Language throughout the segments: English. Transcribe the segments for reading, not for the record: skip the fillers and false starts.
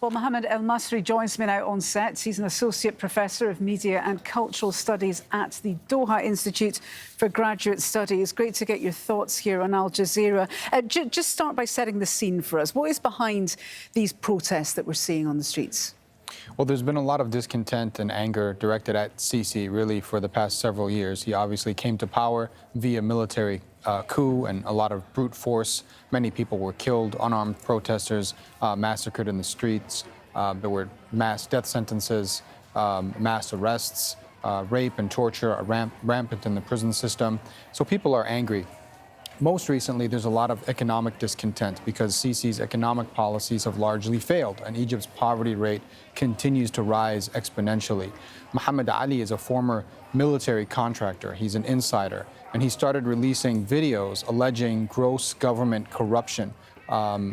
Well, Mohamad Elmasry joins me now on set. He's an Associate Professor of Media and Cultural Studies at the Doha Institute for Graduate Studies. Great to get your thoughts here on Al Jazeera. Just start by setting the scene for us. What is behind these protests that we're seeing on the streets? Well, there's been a lot of discontent and anger directed at Sisi, really, for the past several years. He obviously came to power via military coup and a lot of brute force. Many people were killed, unarmed protesters massacred in the streets. There were mass death sentences, mass arrests, rape and torture are rampant in the prison system. So people are angry. Most recently, there's a lot of economic discontent because Sisi's economic policies have largely failed, and Egypt's poverty rate continues to rise exponentially. Mohamad Ali is a former military contractor. He's an insider, and he started releasing videos alleging gross government corruption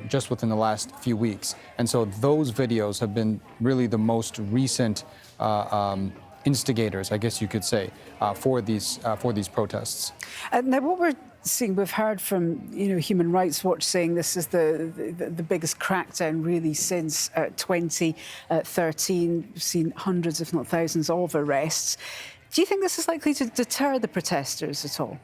just within the last few weeks. And so those videos have been really the most recent instigators, I guess you could say, for these protests. Now, what we're seeing, we've heard from Human Rights Watch saying this is the biggest crackdown really since 2013. We've seen hundreds, if not thousands, of arrests. Do you think this is likely to deter the protesters at all?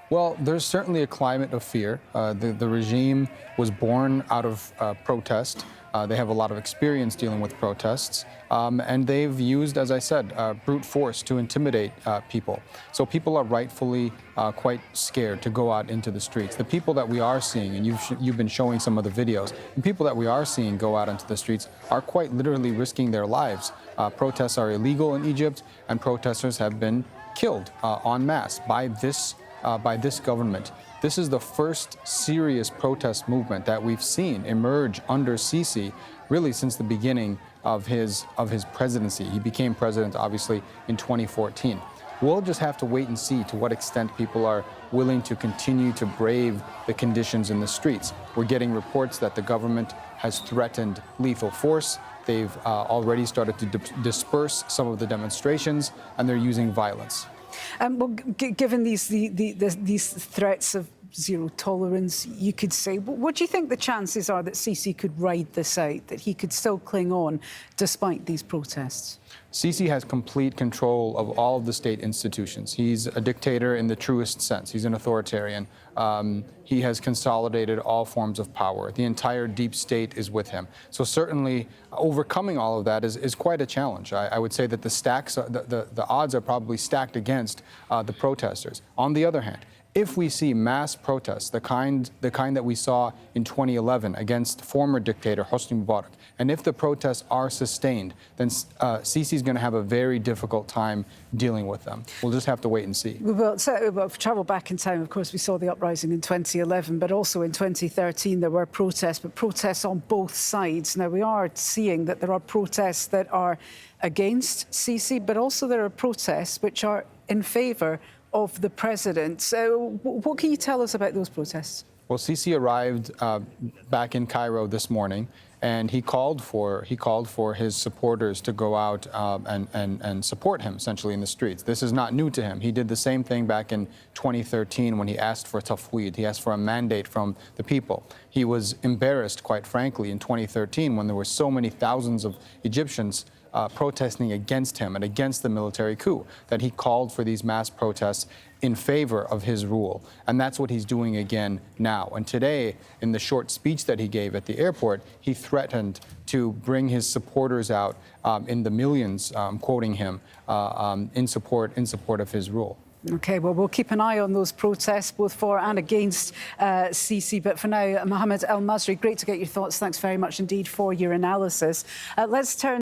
Well, there's certainly a climate of fear. The regime was born out of protest. They have a lot of experience dealing with protests, and they've used, as I said, brute force to intimidate people. So people are rightfully quite scared to go out into the streets. The people that we are seeing, and you've been showing some of the videos, the people that we are seeing go out into the streets are quite literally risking their lives. Protests are illegal in Egypt, and protesters have been killed en masse by this government. This is the first serious protest movement that we've seen emerge under Sisi, really since the beginning of his presidency. He became president, obviously, in 2014. We'll just have to wait and see to what extent people are willing to continue to brave the conditions in the streets. We're getting reports that the government has threatened lethal force. They've already started to disperse some of the demonstrations, and they're using violence. Well, given these threats of zero tolerance, you could say, what do you think the chances are that Sisi could ride this out, that he could still cling on despite these protests? Sisi has complete control of all of the state institutions. He's a dictator in the truest sense. He's an authoritarian. He has consolidated all forms of power. The entire deep state is with him. So certainly overcoming all of that is quite a challenge. I would say that the odds are probably stacked against the protesters. On the other hand, if we see mass protests, the kind that we saw in 2011 against former dictator Hosni Mubarak, and if the protests are sustained, then Sisi's going to have a very difficult time dealing with them. We'll just have to wait and see. Well, travel back in time, of course, we saw the uprising in 2011, but also in 2013 there were protests, but protests on both sides. Now, we are seeing that there are protests that are against Sisi, but also there are protests which are in favour of the president. So what can you tell us about those protests? Well, Sisi arrived back in Cairo this morning, and he called for his supporters to go out and support him, essentially, in the streets. This is not new to him. He did the same thing back in 2013 when he asked for tafweed. He asked for a mandate from the people. He was embarrassed, quite frankly, in 2013 when there were so many thousands of Egyptians protesting against him and against the military coup, that he called for these mass protests in favor of his rule. And that's what he's doing again now. And today, in the short speech that he gave at the airport, he threatened to bring his supporters out in the millions, quoting him, in support of his rule. OK, well, we'll keep an eye on those protests, both for and against Sisi. But for now, Mohamad Elmasry, great to get your thoughts. Thanks very much indeed for your analysis. Let's turn